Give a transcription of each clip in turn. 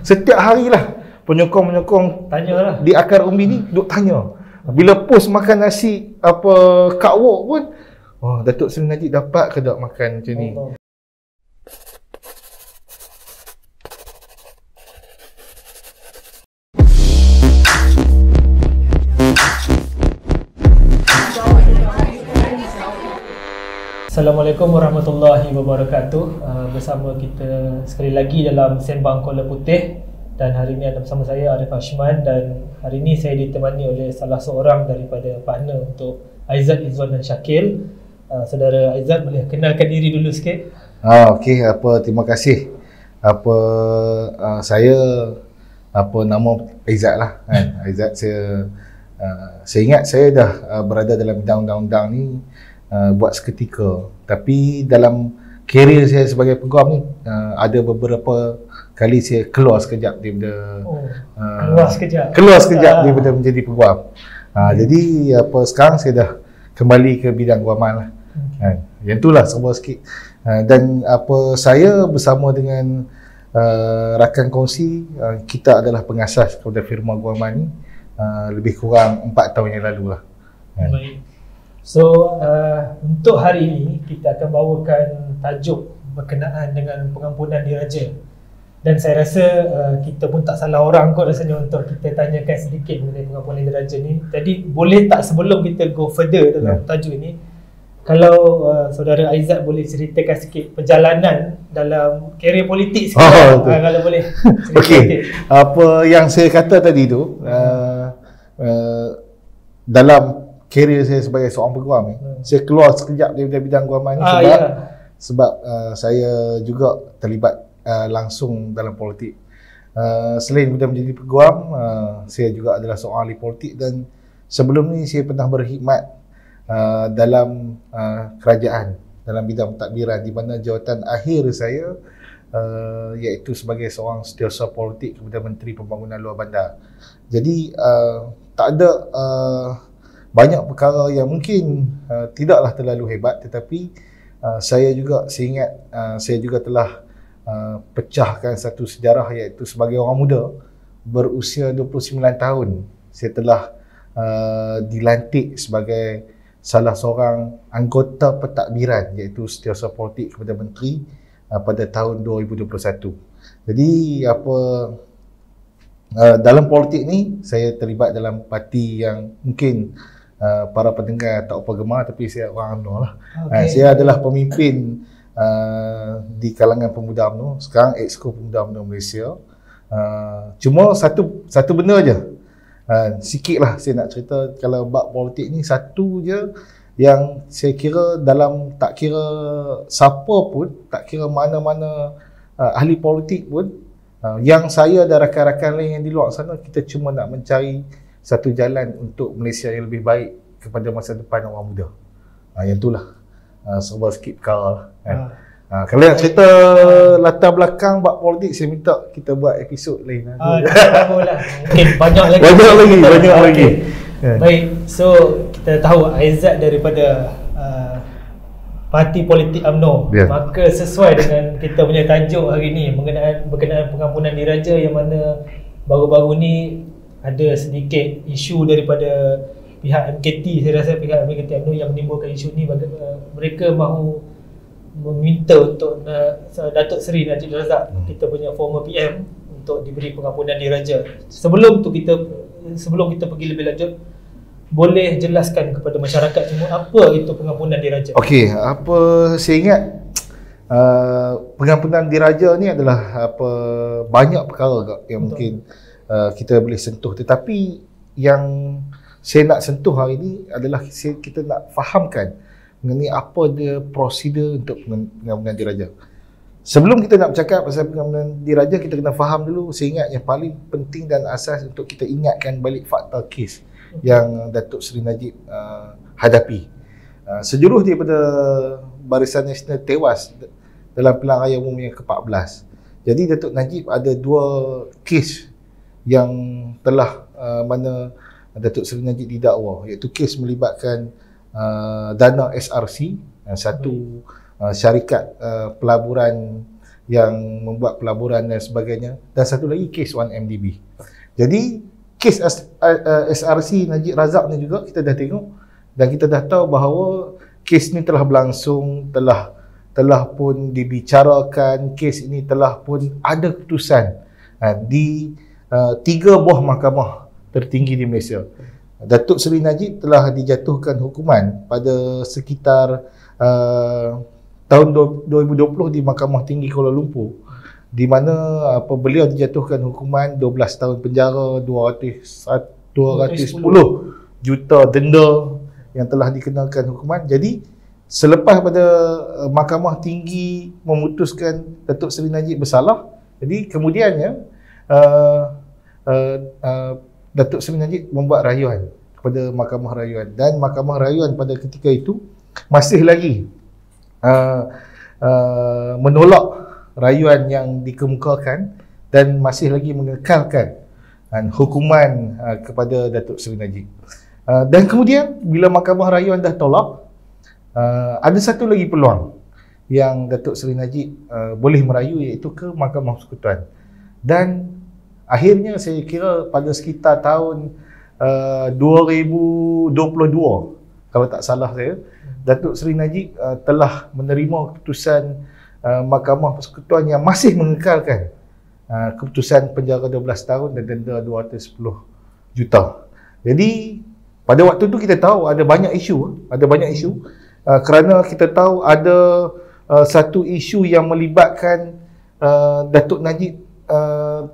Setiap harilah penyokong-penyokong Tanyalah. di akar umbi ni duk tanya. Bila post makan nasi apa Kak Wok pun, oh Datuk Seri Najib dapat ke tak makan macam ni. Assalamualaikum warahmatullahi wabarakatuh. Bersama kita sekali lagi dalam Sembang Kola Putih. Dan hari ini ada bersama saya Arif Hashman. Dan hari ini saya ditemani oleh salah seorang daripada partner untuk Aizat, Izwan dan Syakil. Saudara Aizat, boleh kenalkan diri dulu sikit? Okey, terima kasih. Saya nama Aizat lah kan. Aizat saya ingat saya dah berada dalam bidang undang-undang ni buat seketika, tapi dalam kerjaya saya sebagai peguam ni ada beberapa kali saya keluar sekejap daripada keluar sekejap daripada menjadi peguam. Jadi sekarang saya dah kembali ke bidang guaman lah. Yang itulah semua sikit. Dan saya bersama dengan rakan kongsi, kita adalah pengasas kepada firma guaman ni lebih kurang 4 tahun yang lalu lah. Baik. So, untuk hari ini kita akan bawakan tajuk berkenaan dengan pengampunan diraja. Dan saya rasa kita pun tak salah orang kot rasanya untuk kita tanyakan sedikit mengenai pengampunan diraja ni. Jadi boleh tak sebelum kita go further dalam tajuk ini, kalau saudara Aizat boleh ceritakan sikit perjalanan dalam kerjaya politik sikit, kalau boleh cerita sikit. Apa yang saya kata tadi tu, dalam kerjaya saya sebagai seorang peguam ni, saya keluar sekejap daripada bidang guaman ni sebab saya juga terlibat langsung dalam politik. Selain sudah menjadi peguam, saya juga adalah seorang ahli politik, dan sebelum ni saya pernah berkhidmat dalam kerajaan dalam bidang pentadbiran, di mana jawatan akhir saya iaitu sebagai seorang setiausaha politik kepada Menteri Pembangunan Luar Bandar. Jadi tak ada banyak perkara yang mungkin tidaklah terlalu hebat, tetapi saya ingat saya juga telah pecahkan satu sejarah, iaitu sebagai orang muda berusia 29 tahun saya telah dilantik sebagai salah seorang anggota pentadbiran, iaitu setiausaha politik kepada menteri pada tahun 2021. Jadi dalam politik ni saya terlibat dalam parti yang mungkin para pendengar tak apa gemar, tapi saya orang UMNO lah. Saya adalah pemimpin di kalangan pemuda UMNO, sekarang Exco Pemuda UMNO Malaysia. Cuma satu benda je, sikit lah saya nak cerita. Kalau bab politik ni, satu je yang saya kira dalam, tak kira siapa pun, tak kira mana-mana ahli politik pun, yang saya dan rakan-rakan lain yang di luar sana, kita cuma nak mencari satu jalan untuk Malaysia yang lebih baik kepada masa depan orang muda. Yang itulah serba sikit perkara lah, kan. Kalau nak cerita latar belakang bab politik, saya minta kita buat episod lain lah. Mungkin banyak lagi. Baik, so kita tahu Aizat daripada parti politik UMNO, maka sesuai dengan kita punya tajuk hari ni berkenaan pengampunan diraja, yang mana baru-baru ni ada sedikit isu daripada pihak MKT. Saya rasa pihak MKT UMNO yang menimbulkan isu ni, mereka mahu meminta untuk Datuk Seri Najib Razak, kita punya former PM, untuk diberi pengampunan diraja. Sebelum kita pergi lebih lanjut, boleh jelaskan kepada masyarakat semua apa itu pengampunan diraja? Okey, saya ingat pengampunan diraja ni adalah banyak perkara yang mungkin kita boleh sentuh, tetapi yang saya nak sentuh hari ini adalah kita nak fahamkan mengenai apa dia prosedur untuk pengampunan diraja. Sebelum kita nak bercakap pasal pengampunan diraja, kita kena faham dulu, saya ingat yang paling penting dan asas untuk kita ingatkan balik fakta kes yang Datuk Seri Najib hadapi. Sejuruh daripada Barisan Nasional tewas dalam pilihan raya umum yang ke-14. Jadi Datuk Najib ada 2 kes yang telah mana Datuk Seri Najib didakwa, iaitu kes melibatkan dana SRC, satu syarikat pelaburan yang membuat pelaburan dan sebagainya, dan satu lagi kes 1MDB. Jadi kes SRC Najib Razak ni juga kita dah tengok dan kita dah tahu bahawa kes ni telah berlangsung, telah pun dibicarakan, kes ini telah pun ada keputusan di 3 buah mahkamah tertinggi di Malaysia. Datuk Seri Najib telah dijatuhkan hukuman pada sekitar tahun 2020 di Mahkamah Tinggi Kuala Lumpur, di mana beliau dijatuhkan hukuman 12 tahun penjara, 210 juta denda yang telah dikenakan hukuman. Jadi selepas pada Mahkamah Tinggi memutuskan Datuk Seri Najib bersalah, jadi kemudiannya Datuk Seri Najib membuat rayuan kepada Mahkamah Rayuan, dan Mahkamah Rayuan pada ketika itu masih lagi menolak rayuan yang dikemukakan dan masih lagi mengekalkan hukuman kepada Datuk Seri Najib. Dan kemudian bila Mahkamah Rayuan dah tolak, ada satu lagi peluang yang Datuk Seri Najib boleh merayu, iaitu ke Mahkamah Persekutuan. Dan akhirnya saya kira pada sekitar tahun 2022 kalau tak salah saya, Datuk Seri Najib telah menerima keputusan Mahkamah Persekutuan yang masih mengekalkan keputusan penjara 12 tahun dan denda 210 juta. Jadi pada waktu tu kita tahu ada banyak isu, kerana kita tahu ada satu isu yang melibatkan Datuk Najib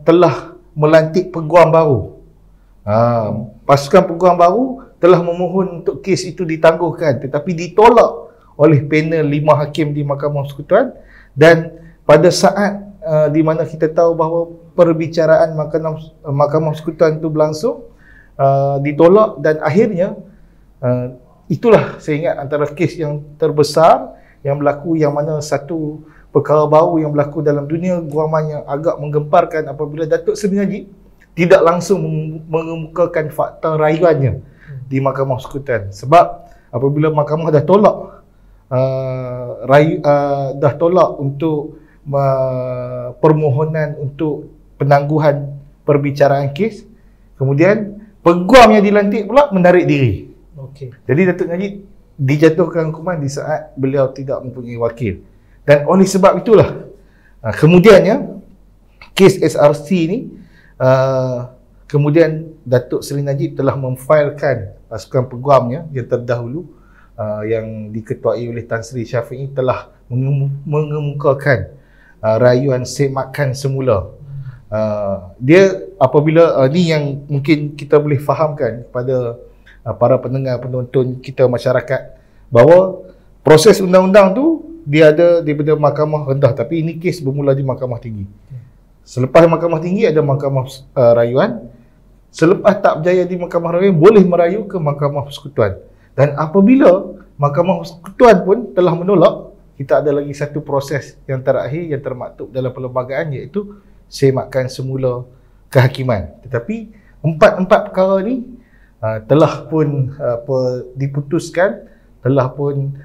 telah melantik peguam baru. Pasukan peguam baru telah memohon untuk kes itu ditangguhkan, tetapi ditolak oleh panel 5 hakim di Mahkamah Persekutuan. Dan pada saat di mana kita tahu bahawa perbicaraan Mahkamah Persekutuan itu berlangsung, ditolak, dan akhirnya itulah saya ingat antara kes yang terbesar yang berlaku, yang mana satu perkara baru yang berlaku dalam dunia guaman yang agak menggemparkan apabila Datuk Seri Najib tidak langsung mengemukakan fakta rayuannya di Mahkamah Persekutuan. Sebab apabila mahkamah dah tolak dah tolak untuk permohonan untuk penangguhan perbicaraan kes, kemudian peguam yang dilantik pula menarik diri. Jadi Datuk Najib dijatuhkan hukuman di saat beliau tidak mempunyai wakil. Dan oleh sebab itulah kemudiannya kes SRC ni, kemudian Datuk Seri Najib telah memfailkan pasukan peguamnya yang terdahulu, yang diketuai oleh Tan Sri Syafiee, telah mengemukakan rayuan semakan semula. Dia apabila ni yang mungkin kita boleh fahamkan kepada para pendengar, penonton kita, masyarakat, bahawa proses undang-undang tu dia ada daripada mahkamah rendah, tapi ini kes bermula di Mahkamah Tinggi. Selepas Mahkamah Tinggi ada Mahkamah Rayuan. Selepas tak berjaya di Mahkamah Rayuan, boleh merayu ke Mahkamah Persekutuan. Dan apabila Mahkamah Persekutuan pun telah menolak, kita ada lagi satu proses yang terakhir yang termaktub dalam perlembagaan, iaitu semakan semula kehakiman. Tetapi empat perkara ni telah pun diputuskan, telah pun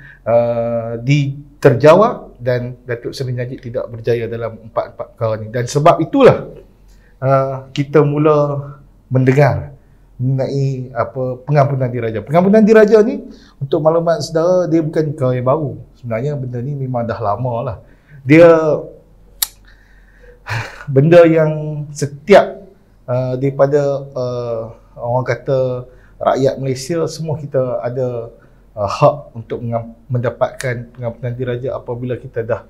terjawab, dan Datuk Seri Najib tidak berjaya dalam empat perkara ni. Dan sebab itulah kita mula mendengar mengenai pengampunan diraja. Pengampunan diraja ni, untuk maklumat saudara, dia bukan perkara yang baru. Sebenarnya benda ni memang dah lama lah. Dia benda yang setiap daripada orang kata rakyat Malaysia, semua kita ada hak untuk mendapatkan pengampunan diraja apabila kita dah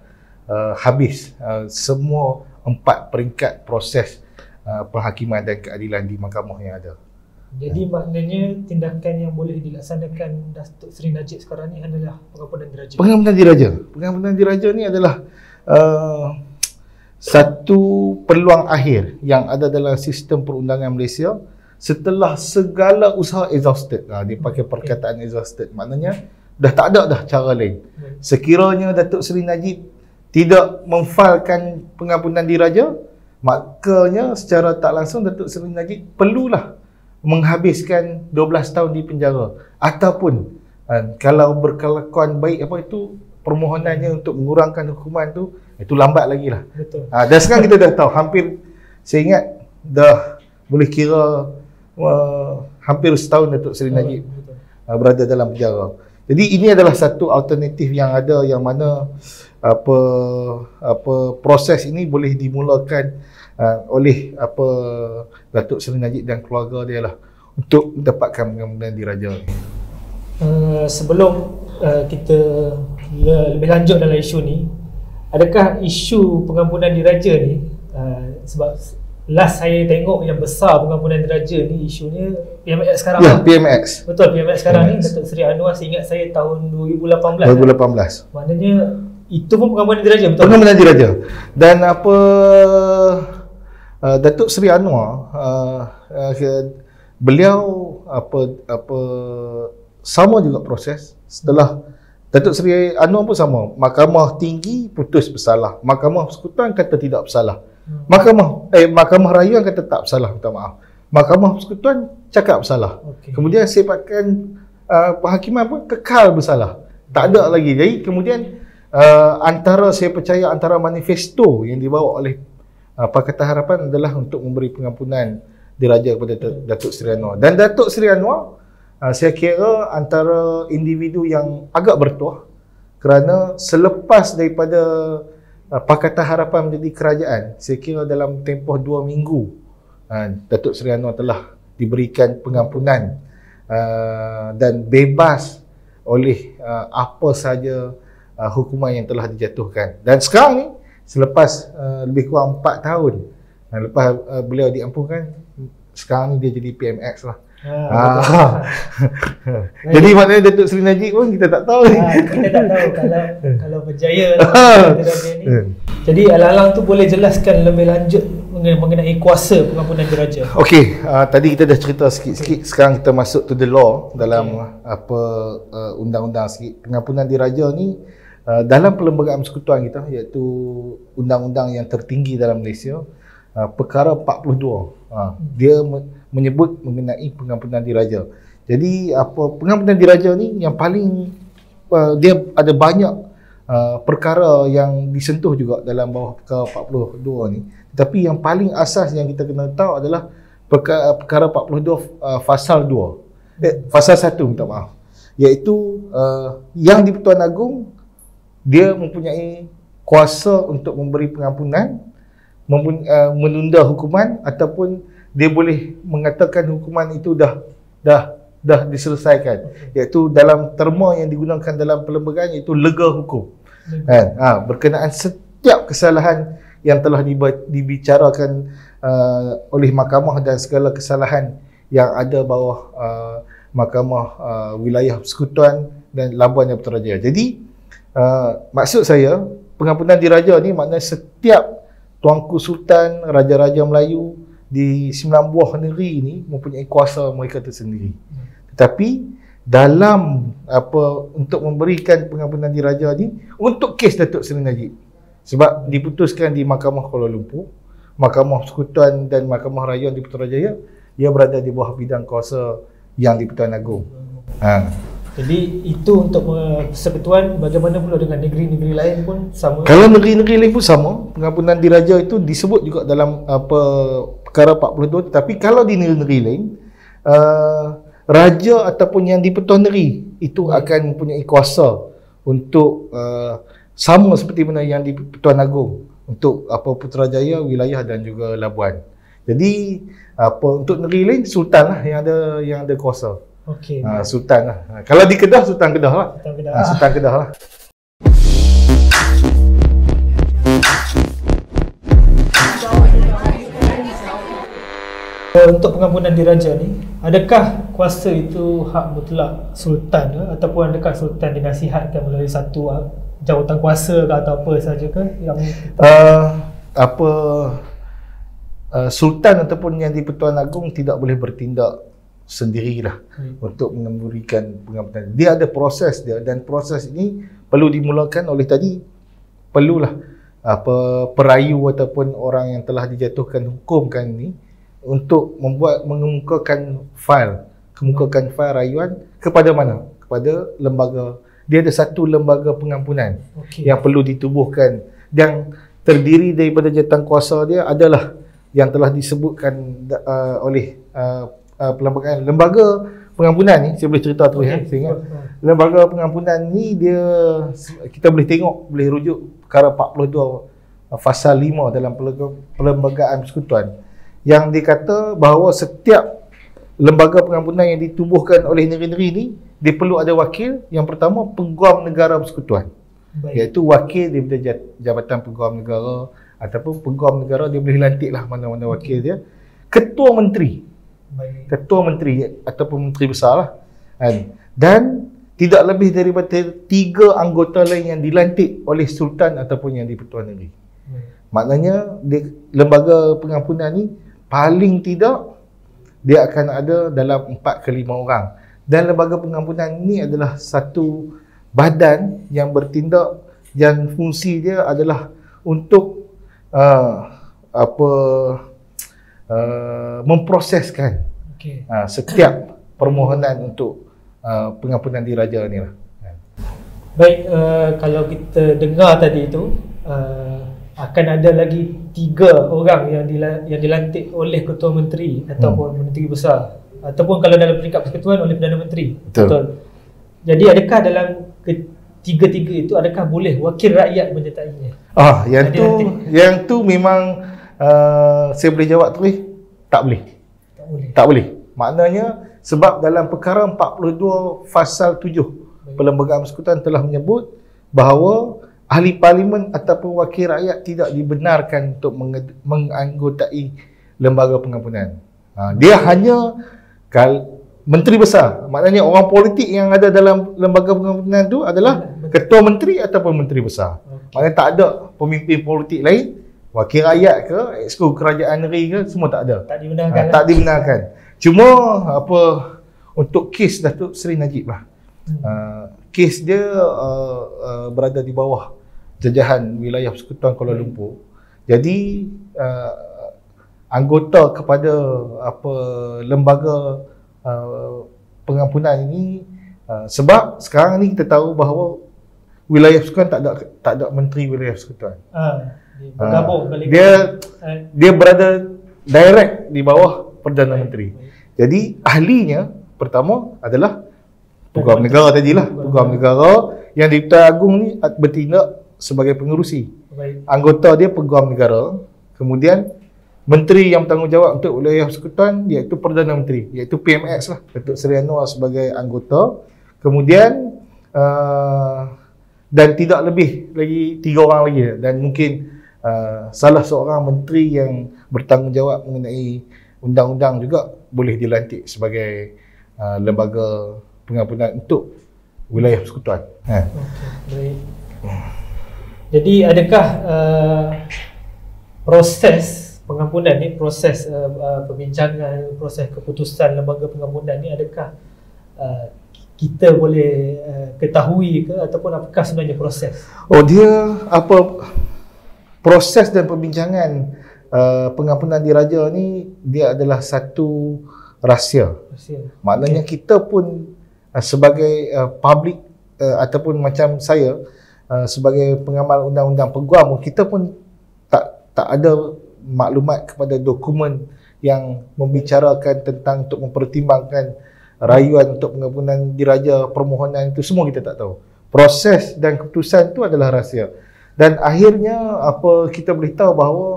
habis semua 4 peringkat proses penghakiman dan keadilan di mahkamah yang ada. Jadi maknanya tindakan yang boleh dilaksanakan Datuk Seri Najib sekarang ni adalah pengampunan diraja. Pengampunan diraja ni adalah satu peluang akhir yang ada dalam sistem perundangan Malaysia setelah segala usaha exhausted. Dia pakai perkataan exhausted, maknanya dah tak ada dah cara lain. Sekiranya Datuk Seri Najib tidak memfailkan pengampunan diraja, makanya secara tak langsung Datuk Seri Najib perlulah menghabiskan 12 tahun di penjara, ataupun kalau berkelakuan baik permohonannya untuk mengurangkan hukuman tu Itu lambat lagi lah. Betul. Dan sekarang kita dah tahu, hampir saya ingat dah boleh kira hampir setahun Datuk Seri Najib berada dalam penjara. Jadi ini adalah satu alternatif yang ada, yang mana proses ini boleh dimulakan oleh Datuk Seri Najib dan keluarga dia lah untuk mendapatkan pengampunan diraja ni. Sebelum kita lebih lanjut dalam isu ni, adakah isu pengampunan diraja ni, sebab last saya tengok yang besar pengampunan diraja ni isunya PMX sekarang. Ya, PMX. Betul, PMX sekarang ni Datuk Seri Anwar, saya ingat saya tahun 2018. 2018. Maknanya itu pun pengampunan diraja, betul? Pengampunan diraja. Dan Datuk Seri Anwar beliau sama juga proses. Setelah Datuk Seri Anwar pun sama, Mahkamah Tinggi putus bersalah, Mahkamah Persekutuan kata tidak bersalah, Mahkamah Rayuan kata tak bersalah, minta maaf, Mahkamah Persekutuan cakap bersalah. Kemudian Sebatan Penghakiman pun kekal bersalah, tak ada lagi. Jadi kemudian saya percaya antara manifesto yang dibawa oleh Pakatan Harapan adalah untuk memberi pengampunan diraja kepada Datuk Seri Anwar. Dan Datuk Seri Anwar saya kira antara individu yang agak bertuah, kerana selepas daripada Pakatan Harapan menjadi kerajaan, saya kira dalam tempoh 2 minggu Datuk Seri Anwar telah diberikan pengampunan dan bebas oleh apa sahaja hukuman yang telah dijatuhkan. Dan sekarang ni, selepas lebih kurang 4 tahun lepas beliau diampunkan, sekarang ni dia jadi PMX lah. Jadi maknanya Datuk Seri Najib pun kita tak tahu. Kita tak tahu kalau berjaya ni. Jadi Alang-Alang tu boleh jelaskan lebih lanjut mengenai kuasa pengampunan diraja. Okey, tadi kita dah cerita sikit-sikit. Sekarang kita masuk to the law dalam undang-undang sikit. Pengampunan diraja ni dalam Perlembagaan Persekutuan kita, iaitu undang-undang yang tertinggi dalam Malaysia, perkara 42. Dia menyebut mengenai pengampunan diraja. Jadi pengampunan diraja ni yang paling dia ada banyak perkara yang disentuh juga dalam bawah perkara 42 ni. Tetapi yang paling asas yang kita kena tahu adalah perkara 42 fasal 2. Fasal 1, minta maaf. Iaitu yang di-Pertuan Agong dia mempunyai kuasa untuk memberi pengampunan, menunda hukuman, ataupun dia boleh mengatakan hukuman itu dah diselesaikan, iaitu dalam terma yang digunakan dalam perlembagaan, iaitu lega hukum. Berkenaan setiap kesalahan yang telah dibicarakan oleh mahkamah dan segala kesalahan yang ada bawah Mahkamah Wilayah Persekutuan dan Labuan dan Putrajaya. Jadi maksud saya, pengampunan diraja ni maknanya setiap Tuanku Sultan, Raja-Raja Melayu di 9 buah negeri ini mempunyai kuasa mereka tersendiri. Tetapi dalam untuk memberikan pengampunan diraja ni untuk kes Datuk Seri Najib, sebab diputuskan di Mahkamah Kuala Lumpur, Mahkamah Persekutuan dan Mahkamah Rayuan di Putrajaya, ia berada di bawah bidang kuasa yang di Pertuan Agong. Jadi itu untuk persekutuan. Bagaimana pula dengan negeri-negeri lain pun sama? Kalau negeri-negeri lain pun sama, pengampunan diraja itu disebut juga dalam perkara 42. Tetapi kalau di negeri-negeri lain, raja ataupun yang di Pertuan Negeri itu akan mempunyai kuasa untuk sama seperti mana yang di Pertuan Agong, untuk Putrajaya, wilayah dan juga Labuan. Jadi untuk negeri lain, Sultan lah yang ada kuasa. Okey. Sultan lah. Kalau di Kedah, Sultan Kedah lah. Sultan Kedah lah. Untuk pengampunan diraja ni, adakah kuasa itu hak mutlak Sultan ataupun adakah Sultan dinasihatkan melalui satu jawatan kuasa atau apa sahaja ke yang Sultan ataupun yang di Pertuan Agong tidak boleh bertindak sendirilah untuk memberikan pengampunan. Dia ada proses dia, dan proses ini perlu dimulakan oleh perlulah perayu ataupun orang yang telah dijatuhkan hukumkan ini untuk mengemukakan fail rayuan kepada mana? Kepada lembaga. Dia ada satu lembaga pengampunan yang perlu ditubuhkan yang terdiri daripada jawatankuasa dia adalah yang telah disebutkan oleh perlembagaan lembaga pengampunan ni. Saya boleh cerita terus ya, saya ingat. Lembaga pengampunan ni dia, kita boleh tengok, boleh rujuk perkara 42 fasal 5 dalam perlembagaan persekutuan yang dikata bahawa setiap lembaga pengampunan yang ditubuhkan oleh negeri-negeri ni dia perlu ada wakil. Yang pertama, Peguam Negara Persekutuan. Iaitu wakil daripada Jabatan Peguam Negara ataupun Peguam Negara, dia boleh lantik lah mana-mana wakil dia. Ketua Menteri. Ketua Menteri ataupun Menteri Besar lah. Dan tidak lebih daripada 3 anggota lain yang dilantik oleh Sultan ataupun yang di-Pertuan Negeri. Maknanya lembaga pengampunan ni paling tidak dia akan ada dalam 4 ke 5 orang. Dan lembaga pengampunan ni adalah satu badan yang bertindak, yang fungsi dia adalah untuk memproseskan setiap permohonan untuk pengampunan diraja ni lah. Baik, kalau kita dengar tadi itu akan ada lagi 3 orang yang dilantik oleh Ketua Menteri ataupun Menteri Besar, ataupun kalau dalam peringkat persekutuan oleh Perdana Menteri. Betul. Jadi adakah dalam ketiga-tiga itu adakah boleh wakil rakyat menyertainya? Yang tu memang saya boleh jawab terus, tak boleh. Tak boleh. Maknanya sebab dalam perkara 42 fasal 7 Perlembagaan Persekutuan telah menyebut bahawa ahli parlimen ataupun wakil rakyat tidak dibenarkan untuk menganggotai lembaga pengampunan. Dia hanya Menteri Besar. Maknanya orang politik yang ada dalam lembaga pengampunan tu adalah Ketua Menteri ataupun Menteri Besar. Maknanya tak ada pemimpin politik lain, wakil rakyat ke, exco kerajaan negeri ke, semua tak ada. Tak dibenarkan. Tak dibenarkan. Cuma untuk kes Datuk Seri Najib lah. Kes dia berada di bawah jajahan wilayah Persekutuan Kuala Lumpur. Jadi anggota kepada lembaga pengampunan ini, sebab sekarang ni kita tahu bahawa wilayah Persekutuan tak ada menteri wilayah Persekutuan. Dia berada direct di bawah Perdana Menteri. Jadi ahlinya pertama adalah Peguam Negara tadilah. Peguam Negara yang di-Pertuan Agong ni bertindak sebagai pengerusi. Anggota dia Peguam Negara. Kemudian menteri yang bertanggungjawab untuk wilayah Persekutuan iaitu Perdana Menteri, iaitu PMX lah, Datuk Seri Anwar sebagai anggota. Kemudian dan tidak lebih lagi 3 orang lagi, dan mungkin salah seorang menteri yang bertanggungjawab mengenai undang-undang juga boleh dilantik sebagai lembaga pengampunan untuk wilayah Persekutuan. Baik. Jadi adakah proses pengampunan ni, proses perbincangan, proses keputusan lembaga pengampunan ni, adakah kita boleh ketahui ke, ataupun apakah sebenarnya proses? Dia proses dan perbincangan pengampunan diraja ni, dia adalah satu rahsia. Maknanya kita pun sebagai public ataupun macam saya sebagai pengamal undang-undang peguam, kita pun tak ada maklumat kepada dokumen yang membicarakan tentang untuk mempertimbangkan rayuan untuk pengampunan diraja, permohonan itu semua kita tak tahu. Proses dan keputusan itu adalah rahsia. Dan akhirnya kita boleh tahu bahawa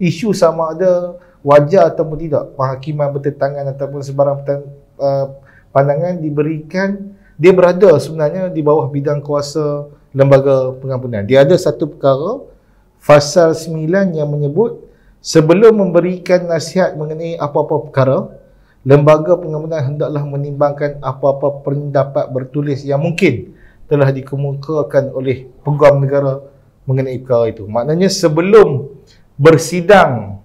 isu sama ada wajar ataupun tidak penghakiman bertentangan ataupun sebarang pandangan diberikan, dia berada sebenarnya di bawah bidang kuasa lembaga pengampunan. Dia ada satu perkara Fasal 9 yang menyebut sebelum memberikan nasihat mengenai apa-apa perkara, lembaga pengampunan hendaklah menimbangkan apa-apa pendapat bertulis yang mungkin telah dikemukakan oleh Peguam Negara mengenai perkara itu. Maknanya sebelum bersidang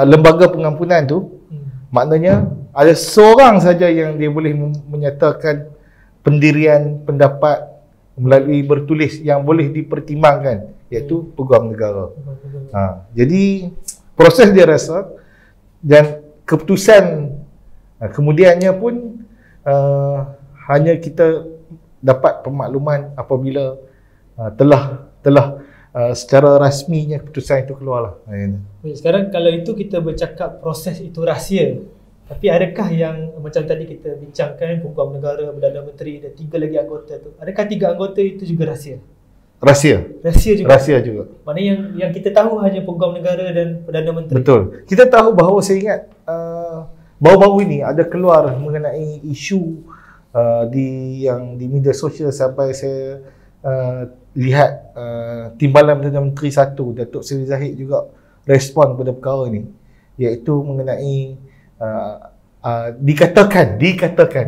lembaga pengampunan tu, maknanya ada seorang saja yang dia boleh menyatakan pendirian pendapat melalui bertulis yang boleh dipertimbangkan, iaitu Peguam Negara. Jadi proses dia rasa dan keputusan kemudiannya pun hanya kita dapat pemakluman apabila telah secara rasminya keputusan itu keluarlah. Sekarang kalau itu kita bercakap proses itu rahsia. Tapi adakah yang macam tadi kita bincangkan Peguam Negara, Perdana Menteri dan 3 lagi anggota tu, adakah 3 anggota itu juga rahsia? Rahsia juga. Rahsia juga. Maknanya yang kita tahu hanya Peguam Negara dan Perdana Menteri. Betul. Kita tahu bahawa saya ingat baru-baru ini ada keluar mengenai isu di media sosial sampai saya lihat Timbalan Perdana Menteri 1 Datuk Seri Zahid juga respon pada perkara ini, iaitu mengenai dikatakan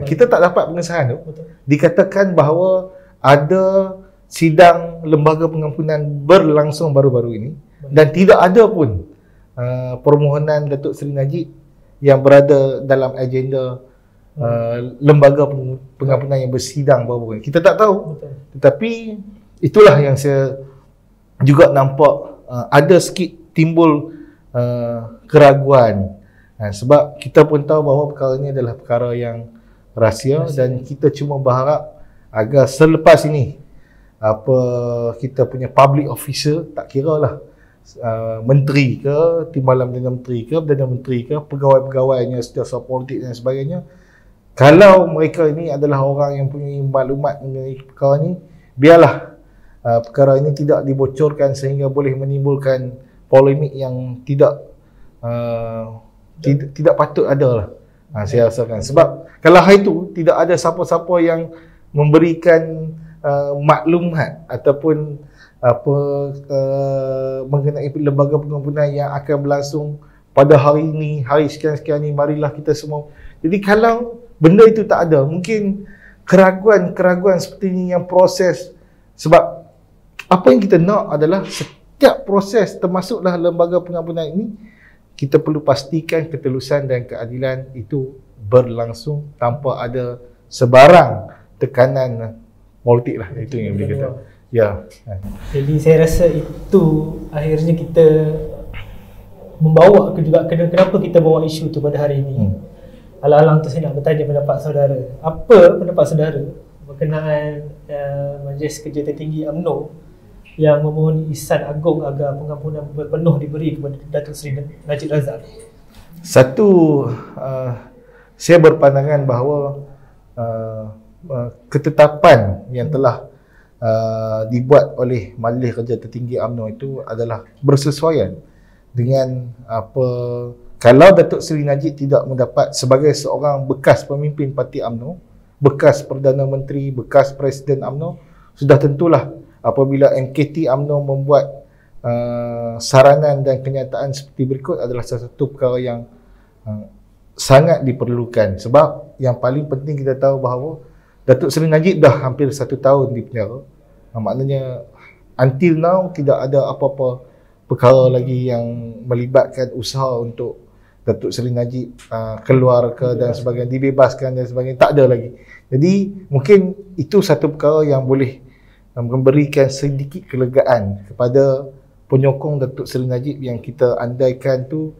kita tak dapat pengesahan tu. Betul. Dikatakan bahawa ada sidang lembaga pengampunan berlangsung baru-baru ini. Betul. Dan tidak ada pun permohonan Datuk Seri Najib yang berada dalam agenda lembaga pengampunan yang bersidang baru-baru ini. Kita tak tahu. Betul. Tetapi itulah yang saya juga nampak ada sikit timbul keraguan. Sebab kita pun tahu bahawa perkara ini adalah perkara yang rahsia dan kita cuma berharap agar selepas ini kita punya public officer, tak kira lah menteri ke, Timbalan Perdana Menteri ke, Perdana Menteri ke, pegawai-pegawainya, setiausaha politik dan sebagainya, kalau mereka ini adalah orang yang punya maklumat mengenai perkara ini, biarlah perkara ini tidak dibocorkan sehingga boleh menimbulkan polemik yang tidak patut ada lah. Saya rasakan. Sebab kalau hari itu tidak ada siapa-siapa yang memberikan maklumat ataupun mengenai lembaga pengampunan yang akan berlangsung pada hari ini, hari sekian-sekian ni, marilah kita semua. Jadi kalau benda itu tak ada, mungkin keraguan seperti ini yang proses. Sebab apa yang kita nak adalah setiap proses termasuklah lembaga pengampunan ini, kita perlu pastikan ketelusan dan keadilan itu berlangsung tanpa ada sebarang tekanan politik lah. Itu yang boleh kata. Ya. Jadi saya rasa itu akhirnya kita membawa juga kenapa kita bawa isu tu pada hari ini. Alang-alang tu saya nak bertanya pendapat saudara. Apa pendapat saudara berkenaan Majlis Kerja Tertinggi UMNO yang memohon ihsan agung agar pengampunan berpenuh diberi kepada Datuk Seri Najib Razak? Satu, saya berpandangan bahawa ketetapan yang telah dibuat oleh Majlis Kerja Tertinggi UMNO itu adalah bersesuaian dengan apa. Kalau Datuk Seri Najib tidak mendapat sebagai seorang bekas pemimpin parti UMNO, bekas Perdana Menteri, bekas Presiden UMNO, sudah tentulah apabila MKT UMNO membuat saranan dan kenyataan seperti berikut adalah salah satu perkara yang sangat diperlukan. Sebab yang paling penting kita tahu bahawa Datuk Seri Najib dah hampir 1 tahun di penjara. Maknanya until now tidak ada apa-apa perkara lagi yang melibatkan usaha untuk Datuk Seri Najib keluar ke dan sebagainya, dibebaskan dan sebagainya, tak ada lagi. Jadi mungkin itu satu perkara yang boleh memberikan sedikit kelegaan kepada penyokong Datuk Seri Najib yang kita andaikan tu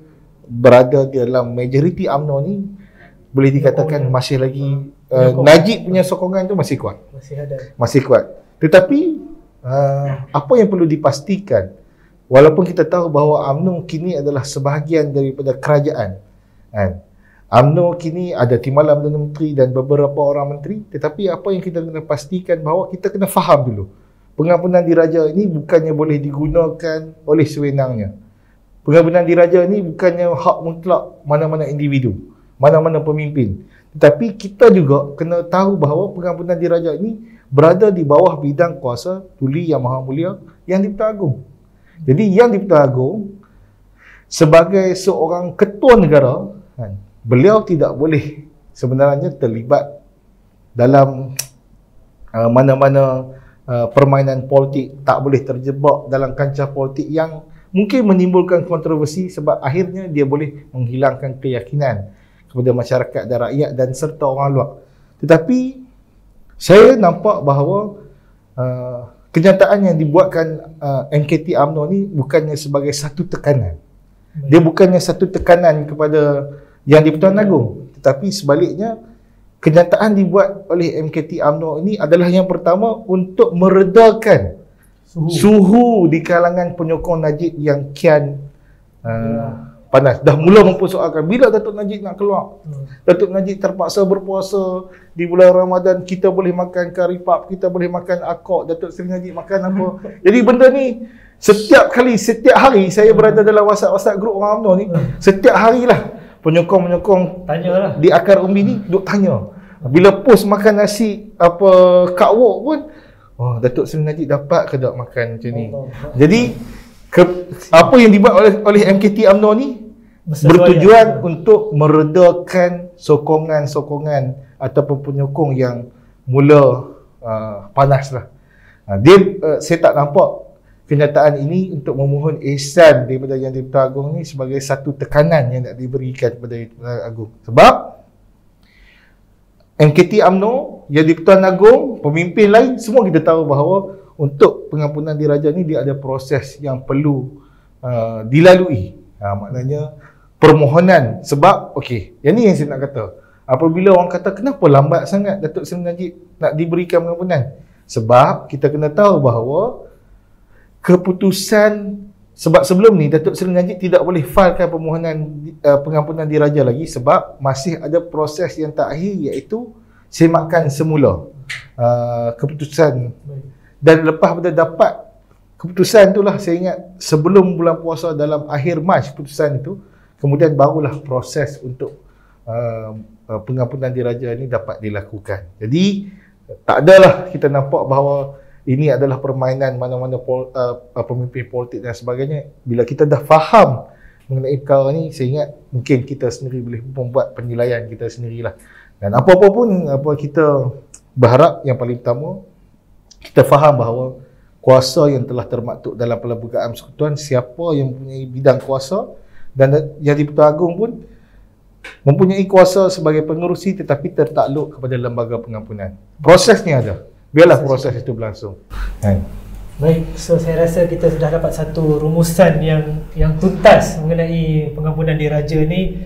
berada di dalam majoriti UMNO ni, boleh dikatakan masih lagi Najib punya sokongan tu masih kuat. Masih kuat. Tetapi apa yang perlu dipastikan, walaupun kita tahu bahawa UMNO kini adalah sebahagian daripada kerajaan, kan? UMNO kini ada Timbalan Perdana Menteri dan beberapa orang menteri, tetapi apa yang kita kena pastikan bahawa kita kena faham dulu, pengampunan diraja ini bukannya boleh digunakan oleh sewenangnya. Pengampunan diraja ini bukannya hak mutlak mana-mana individu, mana-mana pemimpin. Tetapi kita juga kena tahu bahawa pengampunan diraja ini berada di bawah bidang kuasa Tuli Yang Maha Mulia Yang di-Pertuan Agong. Jadi Yang di-Pertuan Agong sebagai seorang ketua negara, kan, beliau tidak boleh sebenarnya terlibat dalam mana-mana permainan politik, tak boleh terjebak dalam kancah politik yang mungkin menimbulkan kontroversi, sebab akhirnya dia boleh menghilangkan keyakinan kepada masyarakat dan rakyat dan serta orang luar. Tetapi saya nampak bahawa kenyataan yang dibuatkan MKT UMNO ni bukannya sebagai satu tekanan. Dia bukannya satu tekanan kepada Yang di-Pertuan Agong, tetapi sebaliknya kenyataan dibuat oleh MKT UMNO ini adalah yang pertama untuk meredakan suhu di kalangan penyokong Najib yang kian panas. Dah mula mempersoalkan bila Datuk Najib nak keluar. Datuk Najib terpaksa berpuasa di bulan Ramadan, kita boleh makan kari pap, kita boleh makan akok, Datuk Seri Najib makan apa. Jadi benda ni setiap hari saya berada dalam WhatsApp grup orang UMNO ni, setiap harilah penyokong-penyokong tanyalah di akar umbi ni duk tanya. Bila post makan nasi apa kak wok pun, oh Datuk Seri Najib dapat ke tak makan macam ni. Jadi apa yang dibuat oleh MKT UMNO ni bertujuan untuk meredakan sokongan-sokongan ataupun penyokong yang mula panas lah. Saya tak nampak kenyataan ini untuk memohon ihsan daripada Yang di-Pertuan Agong ni sebagai satu tekanan yang nak diberikan kepada Yang di-Pertuan Agong. Sebab MKT UMNO, Yang di-Pertuan Agong, pemimpin lain, semua kita tahu bahawa untuk pengampunan diraja ni dia ada proses yang perlu dilalui. Maknanya permohonan. Sebab yang ni yang saya nak kata, apabila orang kata kenapa lambat sangat Datuk Seri Najib nak diberikan pengampunan, sebab kita kena tahu bahawa keputusan, sebab sebelum ni Datuk Seri Najib tidak boleh filekan permohonan pengampunan diraja lagi sebab masih ada proses yang terakhir, iaitu semakan semula keputusan. Dan lepas pada dapat keputusan itulah, saya ingat sebelum bulan puasa dalam akhir Mac keputusan itu, kemudian barulah proses untuk pengampunan diraja ini dapat dilakukan. Jadi tak adalah kita nampak bahawa ini adalah permainan mana-mana pemimpin politik dan sebagainya. Bila kita dah faham mengenai perkara ni, saya ingat mungkin kita sendiri boleh membuat penilaian kita sendirilah. Dan apa-apa pun, kita berharap yang paling utama kita faham bahawa kuasa yang telah termaktub dalam Perlembagaan Persekutuan, siapa yang mempunyai bidang kuasa, dan Yang di-Pertuan Agong pun mempunyai kuasa sebagai pengerusi tetapi tertakluk kepada lembaga pengampunan. Prosesnya ada. Biarlah proses itu berlangsung. Baik, so saya rasa kita sudah dapat satu rumusan yang tuntas mengenai pengampunan diraja ni.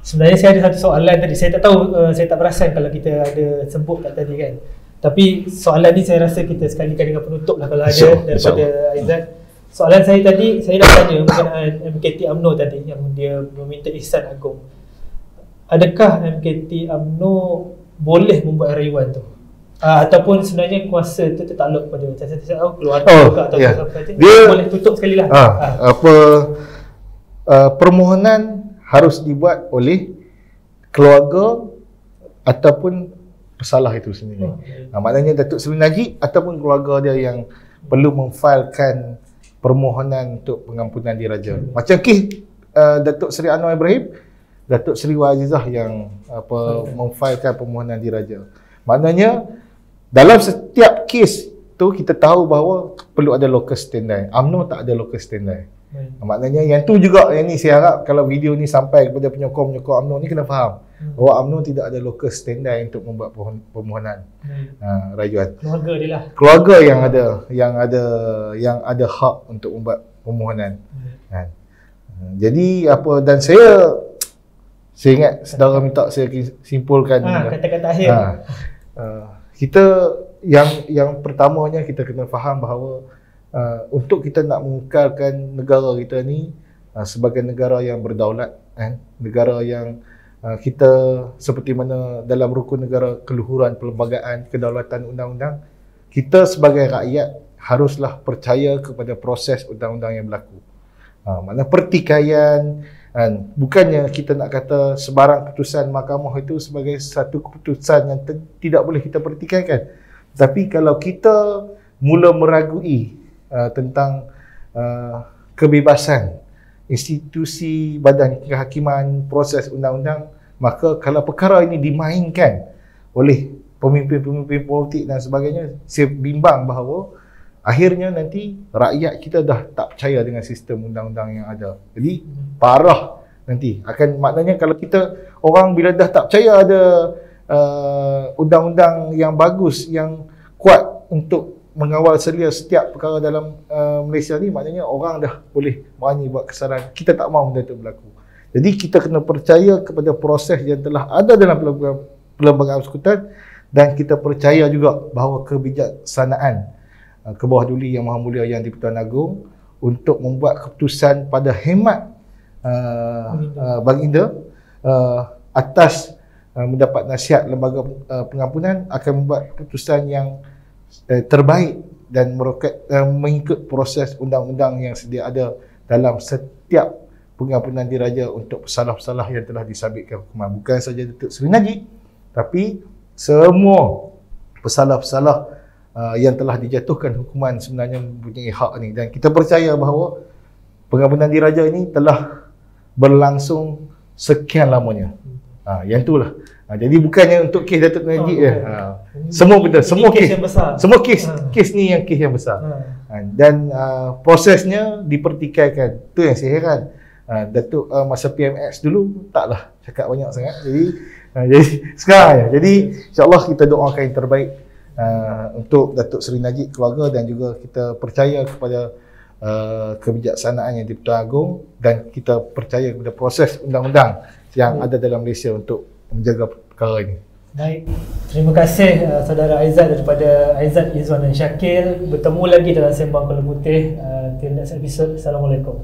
Sebenarnya saya ada satu soalan tadi. Saya tak tahu, saya tak perasan kalau kita ada sebut tak tadi kan. Tapi soalan ni saya rasa kita sekalikan dengan penutup lah kalau ada daripada Aizat. Soalan saya tadi, saya nak tanya berkenaan MKT UMNO tadi yang dia meminta ihsan agung. Adakah MKT UMNO boleh membuat rayuan tu? Ataupun sebenarnya kuasa itu tertakluk pada saya tahu keluarga atau apa saja. Dia boleh tutup sekali lah. Permohonan harus dibuat oleh keluarga ataupun pesalah itu sendiri. Maknanya Datuk Seri Najib ataupun keluarga dia yang perlu memfilekan permohonan untuk pengampunan diraja. Macam kes Datuk Seri Anwar Ibrahim, Datuk Seri Wazizah yang memfilekan permohonan diraja. Maknanya dalam setiap kes tu kita tahu bahawa perlu ada locus standi. UMNO tak ada locus standi. Maknanya yang tu juga, yang ni saya harap kalau video ni sampai kepada penyokong-penyokong UMNO ni kena faham bahawa UMNO tidak ada locus standi untuk membuat permohonan rayuan. Keluarga dia lah. Keluarga yang ada hak untuk membuat permohonan. Jadi dan saya ingat saudara minta saya simpulkan kata-kata akhir. Kita yang pertamanya kita kena faham bahawa untuk kita nak mengekalkan negara kita ni sebagai negara yang berdaulat, negara yang kita seperti mana dalam rukun negara keluhuran perlembagaan kedaulatan undang-undang, kita sebagai rakyat haruslah percaya kepada proses undang-undang yang berlaku. Maknanya pertikaian, bukannya kita nak kata sebarang keputusan mahkamah itu sebagai satu keputusan yang tidak boleh kita pertikaikan. Tapi kalau kita mula meragui tentang kebebasan institusi badan kehakiman, proses undang-undang, maka kalau perkara ini dimainkan oleh pemimpin-pemimpin politik dan sebagainya, saya bimbang bahawa akhirnya nanti rakyat kita dah tak percaya dengan sistem undang-undang yang ada. Jadi parah nanti. Maknanya kalau kita orang bila dah tak percaya ada undang-undang yang bagus, yang kuat untuk mengawal selia setiap perkara dalam Malaysia ni, maknanya orang dah boleh berani buat kesalahan. Kita tak mahu benda itu berlaku. Jadi kita kena percaya kepada proses yang telah ada dalam Perlembagaan Persekutuan, dan kita percaya juga bahawa kebijaksanaan ke bawah duli Yang Maha Mulia Yang di-Pertuan Agong untuk membuat keputusan pada hemat Baginda atas mendapat nasihat lembaga pengampunan akan membuat keputusan yang terbaik dan mengikut proses undang-undang yang sedia ada dalam setiap pengampunan diraja untuk pesalah-pesalah yang telah disabitkan hukuman. Bukan saja Datuk Seri Najib, tapi semua pesalah-pesalah yang telah dijatuhkan hukuman sebenarnya mempunyai hak ni. Dan kita percaya bahawa pengampunan diraja ini telah berlangsung sekian lamanya. Yang itulah. Jadi bukannya untuk kes Datuk Najib semua benda, semua kes yang besar. Semua kes ni yang kes yang besar. Dan prosesnya dipertikaikan. Tu yang saya heran. Datuk masa PMX dulu taklah cakap banyak sangat. Jadi sekarang jadi insya-Allah kita doakan yang terbaik untuk Datuk Seri Najib, keluarga, dan juga kita percaya kepada kebijaksanaan yang di-Pertuan Agong, dan kita percaya kepada proses undang-undang yang ada dalam Malaysia untuk menjaga perkara ini. Baik, terima kasih saudara Aizat daripada Aizat, Izwan dan Syakil. Bertemu lagi dalam Sembang Kuala Putih di next episode. Assalamualaikum.